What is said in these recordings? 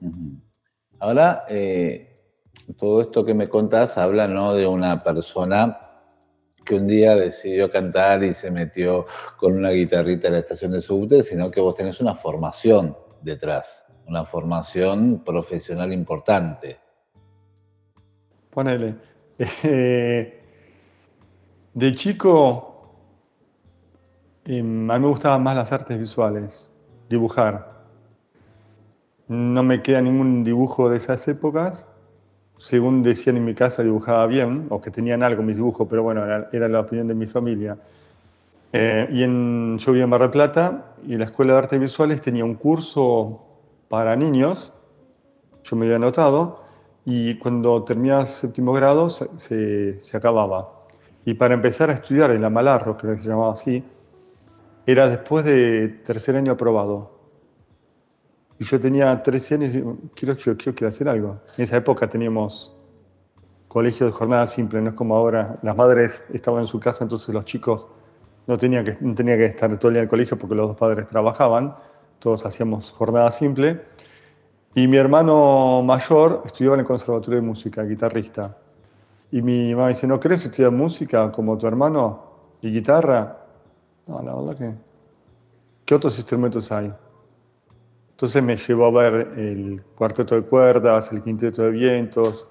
Ujú. Ahora, todo esto que me contás habla, ¿no?, de una persona que un día decidió cantar y se metió con una guitarrita en la estación de subte, sino que vos tenés una formación detrás, una formación profesional importante. Ponele. Eh, de chico, a mí me gustaban más las artes visuales, dibujar. No me queda ningún dibujo de esas épocas. Según decían en mi casa, dibujaba bien, o que tenían algo mis dibujos, pero bueno, era la opinión de mi familia. Yo vivía en Mar del Plata y la Escuela de Artes Visuales tenía un curso para niños, yo me había anotado, y cuando terminaba séptimo grado se acababa. Y para empezar a estudiar en la Malarro, que se llamaba así, era después de tercer año aprobado. Y yo tenía 13 años y digo, quiero hacer algo. En esa época teníamos colegio de jornada simple, no es como ahora. Las madres estaban en su casa, entonces los chicos no tenían que estar todo el día en el colegio porque los dos padres trabajaban. Todos hacíamos jornada simple. Y mi hermano mayor estudiaba en el Conservatorio de Música, guitarrista. Y mi mamá dice, ¿no querés estudiar música como tu hermano y guitarra? No, la verdad que... ¿Qué otros instrumentos hay? Entonces me llevó a ver el cuarteto de cuerdas, el quinteto de vientos,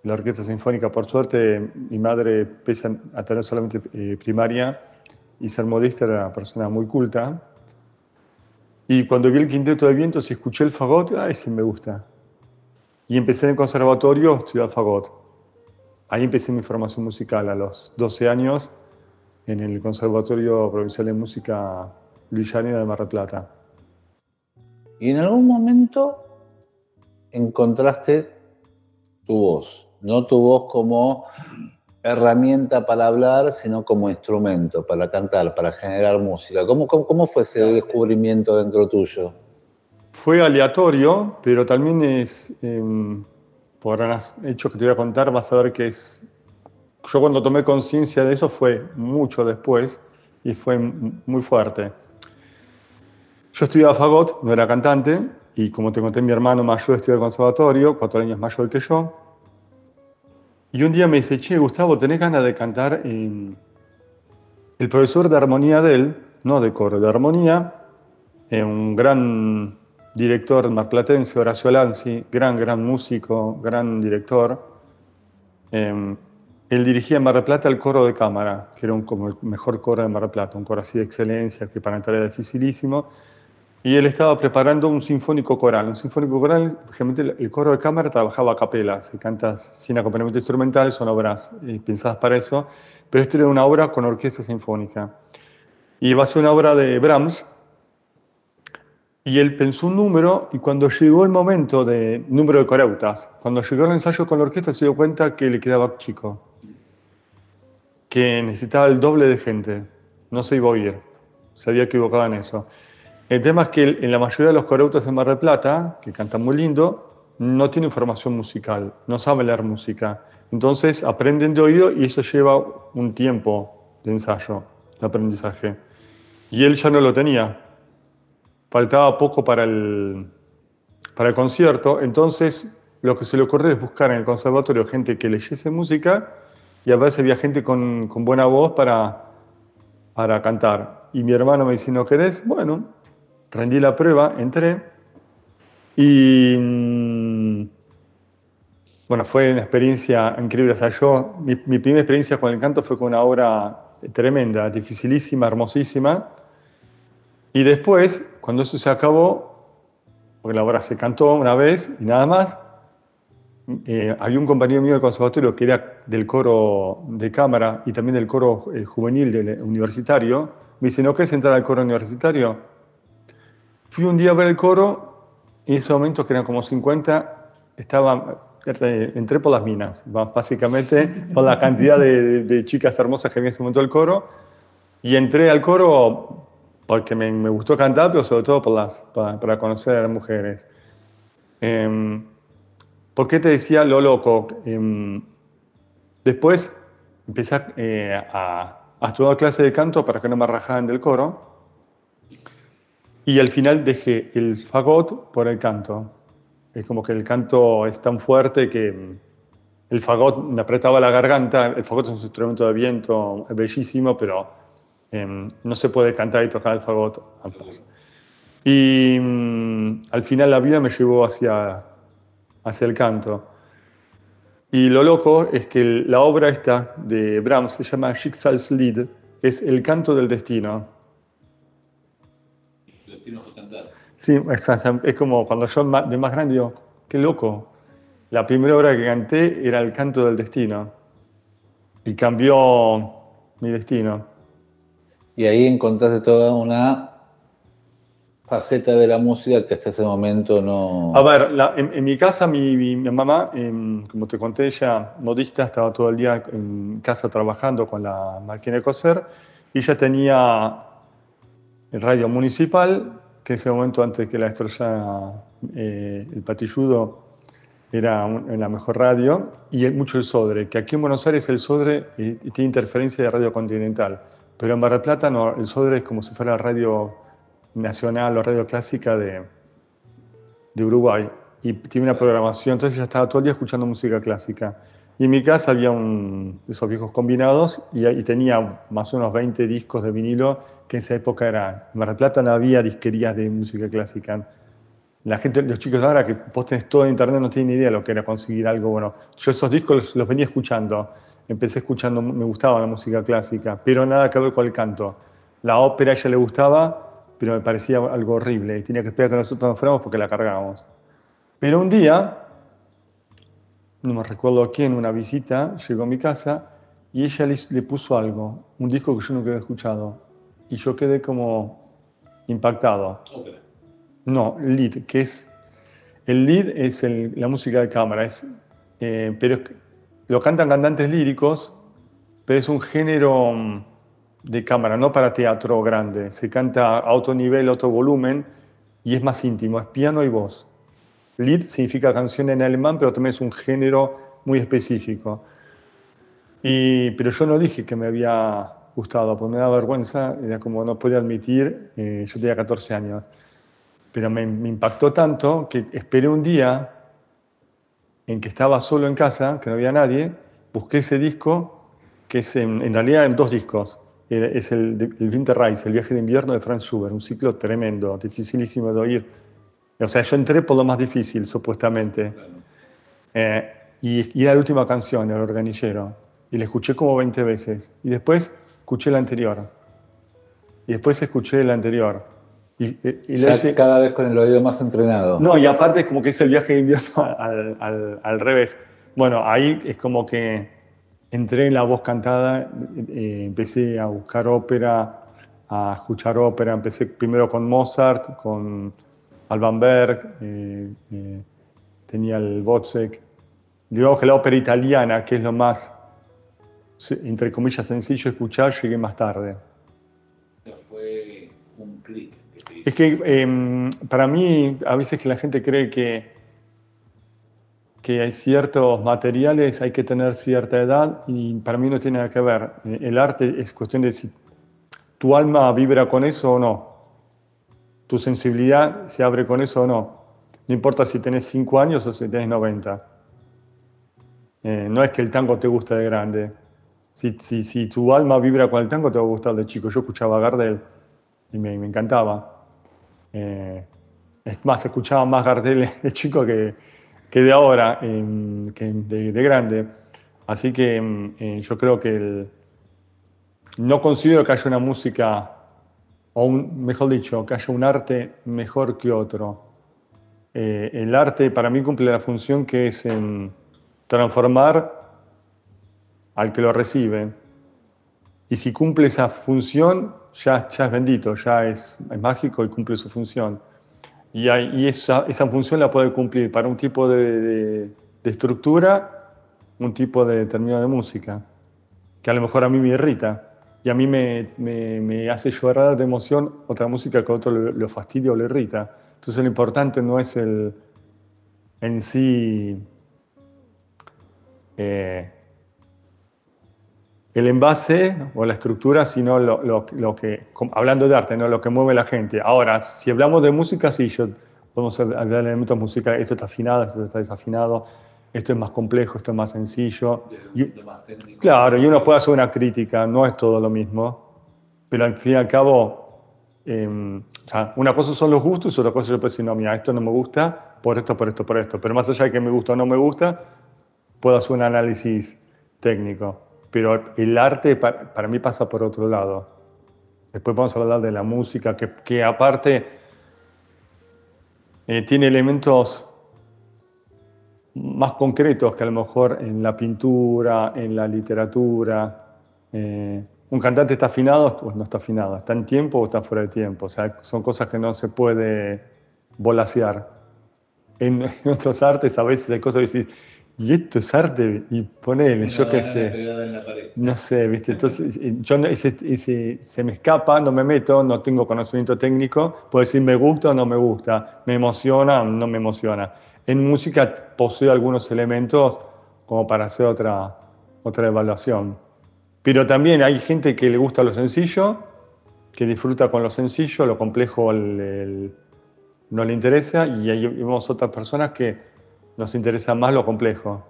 la orquesta sinfónica. Por suerte, mi madre, pese a tener solamente primaria y ser modista, era una persona muy culta. Y cuando vi el quinteto de vientos y escuché el fagot, ¡ay, sí me gusta! Y empecé en el conservatorio a estudiar fagot. Ahí empecé mi formación musical a los 12 años en el Conservatorio Provincial de Música Luis Llanera de Mar del Plata. Y en algún momento encontraste tu voz, no tu voz como herramienta para hablar, sino como instrumento, para cantar, para generar música. ¿Cómo fue ese descubrimiento dentro tuyo? Fue aleatorio, pero también por hechos que te voy a contar, vas a ver que es... Yo cuando tomé conciencia de eso fue mucho después y fue muy fuerte. Yo estudiaba fagot, no era cantante, y como te conté, mi hermano mayor estudió en el conservatorio, 4 años mayor que yo. Y un día me dice, che, Gustavo, ¿tenés ganas de cantar? El profesor de armonía de él, no de coro, de armonía, un gran director marplatense, Horacio Lanzi, gran músico, gran director. Él dirigía en Mar del Plata el coro de cámara, que era como el mejor coro de Mar del Plata, un coro así de excelencia, que para entrar era dificilísimo. Y él estaba preparando un sinfónico coral. Un sinfónico coral, generalmente el coro de cámara trabajaba a capela, se canta sin acompañamiento instrumental, son obras pensadas para eso, pero esto era una obra con orquesta sinfónica. Y iba a ser una obra de Brahms, y él pensó un número, y cuando llegó el momento de número de coreutas, cuando llegó el ensayo con la orquesta se dio cuenta que le quedaba chico, que necesitaba el doble de gente, no se iba a oír, se había equivocado en eso. El tema es que en la mayoría de los coreutas en Mar del Plata, que cantan muy lindo, no tienen formación musical, no saben leer música. Entonces aprenden de oído y eso lleva un tiempo de ensayo, de aprendizaje. Y él ya no lo tenía. Faltaba poco para el concierto, entonces lo que se le ocurrió es buscar en el conservatorio gente que leyese música y a veces había gente con buena voz para cantar. Y mi hermano me dice, ¿no querés? Bueno, rendí la prueba, entré y bueno, fue una experiencia increíble. O sea, mi primera experiencia con el canto fue con una obra tremenda, dificilísima, hermosísima. Y después, cuando eso se acabó, porque la obra se cantó una vez y nada más, había un compañero mío del conservatorio que era del coro de cámara y también del coro juvenil universitario. Me dice, ¿no querés entrar al coro universitario? Fui un día a ver el coro y en ese momento, que eran como 50, entré por las minas, básicamente por la cantidad de chicas hermosas que había en ese momento del coro. Y entré al coro porque me gustó cantar, pero sobre todo para conocer mujeres. Eh, ¿Por qué te decía lo loco? Después empecé a estudiar clases de canto para que no me rajaran del coro. Y al final dejé el fagot por el canto. Es como que el canto es tan fuerte que el fagot me apretaba la garganta. El fagot es un instrumento de viento, es bellísimo, pero no se puede cantar y tocar el fagot al paso. Y al final la vida me llevó hacia el canto. Y lo loco es que la obra esta de Brahms se llama Schicksalslied, es el canto del destino. El destino fue cantar. Sí, es como cuando yo de más grande digo, qué loco. La primera obra que canté era el canto del destino y cambió mi destino. Y ahí encontraste toda una faceta de la música que hasta ese momento no... A ver, en mi casa, mi mamá, como te conté, ella modista, estaba todo el día en casa trabajando con la máquina de coser y ella tenía el radio municipal, que en ese momento antes que la estrellara el Patilludo era la mejor radio, y mucho el Sodre, que aquí en Buenos Aires el Sodre tiene interferencia de Radio Continental, pero en Mar del Plata no, el Sodre es como si fuera radio nacional o radio clásica de Uruguay, y tiene una programación, entonces ya estaba todo el día escuchando música clásica. Y en mi casa había esos viejos combinados y tenía más o menos 20 discos de vinilo, que en esa época era, en Mar del Plata no había disquerías de música clásica. La gente, los chicos de ahora que vos tenés todo en internet no tienen ni idea de lo que era conseguir algo bueno. Yo esos discos los venía escuchando, empecé escuchando, me gustaba la música clásica, pero nada que ver con el canto. La ópera a ella le gustaba, pero me parecía algo horrible y tenía que esperar que nosotros nos fuéramos porque la cargábamos. Pero un día, no me recuerdo quién, una visita, llegó a mi casa y ella le puso algo, un disco que yo nunca había escuchado. Y yo quedé como impactado. Ópera. No, lead, que es... El lead es la música de cámara, pero lo cantan cantantes líricos, pero es un género de cámara, no para teatro grande. Se canta a otro nivel, otro volumen, y es más íntimo, es piano y voz. Lied significa canción en alemán, pero también es un género muy específico. Pero yo no dije que me había gustado, porque me da vergüenza, era como no podía admitir, yo tenía 14 años. Pero me impactó tanto que esperé un día en que estaba solo en casa, que no había nadie, busqué ese disco, que es en realidad en dos discos. Es el Winterreise, el viaje de invierno de Franz Schubert, un ciclo tremendo, dificilísimo de oír. O sea, yo entré por lo más difícil, supuestamente. Y era la última canción, El organillero. Y la escuché como 20 veces. Y después escuché la anterior. Y después escuché la anterior. Cada vez con el oído más entrenado. No, y aparte es como que es el viaje de invierno al revés. Bueno, ahí es como que entré en la voz cantada, empecé a buscar ópera, a escuchar ópera. Empecé primero con Mozart, con Alban Berg, tenía el Wozzeck. Digamos que la ópera italiana, que es lo más, entre comillas, sencillo de escuchar, llegué más tarde. Fue un clic. Es que para mí, a veces que la gente cree que hay ciertos materiales, hay que tener cierta edad, y para mí no tiene nada que ver. El arte es cuestión de si tu alma vibra con eso o no. Tu sensibilidad se abre con eso o no. No importa si tenés 5 años o si tenés 90. No es que el tango te guste de grande. Si tu alma vibra con el tango, te va a gustar de chico. Yo escuchaba a Gardel y me encantaba. Es más, escuchaba más Gardel de chico que de ahora, que de grande. Así que yo creo que no considero que haya una música, o mejor dicho, que haya un arte mejor que otro. El arte para mí cumple la función que es transformar al que lo recibe. Y si cumple esa función, ya es bendito, ya es mágico y cumple su función. Y esa función la puede cumplir para un tipo de estructura, un tipo de determinado de música, que a lo mejor a mí me irrita. Y a mí me hace llorar de emoción otra música que a otro lo fastidia o le irrita. Entonces lo importante no es en sí el envase o la estructura, sino lo que, hablando de arte, ¿no? Lo que mueve a la gente. Ahora, si hablamos de música, sí, yo podemos agregar elementos musicales, esto está afinado, esto está desafinado, esto es más complejo, esto es más sencillo. Más técnico. Claro, y uno puede hacer una crítica, no es todo lo mismo, pero al fin y al cabo, o sea, una cosa son los gustos y otra cosa yo puedo decir, no, mira, esto no me gusta por esto, por esto, por esto. Pero más allá de que me gusta o no me gusta, puedo hacer un análisis técnico. Pero el arte para mí pasa por otro lado. Después vamos a hablar de la música, que aparte tiene elementos más concretos que a lo mejor en la pintura, en la literatura. Un cantante está afinado o no está afinado, está en tiempo o está fuera de tiempo. O sea, son cosas que no se puede volasear. En otros artes a veces hay cosas que decís, y esto es arte, y ponele, yo qué sé. No sé, ¿viste? Entonces, yo se me escapa, no me meto, no tengo conocimiento técnico, puedo decir me gusta o no me gusta, me emociona o no me emociona. En música poseo algunos elementos como para hacer otra evaluación. Pero también hay gente que le gusta lo sencillo, que disfruta con lo sencillo, lo complejo no le interesa, y hay vemos otras personas que nos interesa más lo complejo.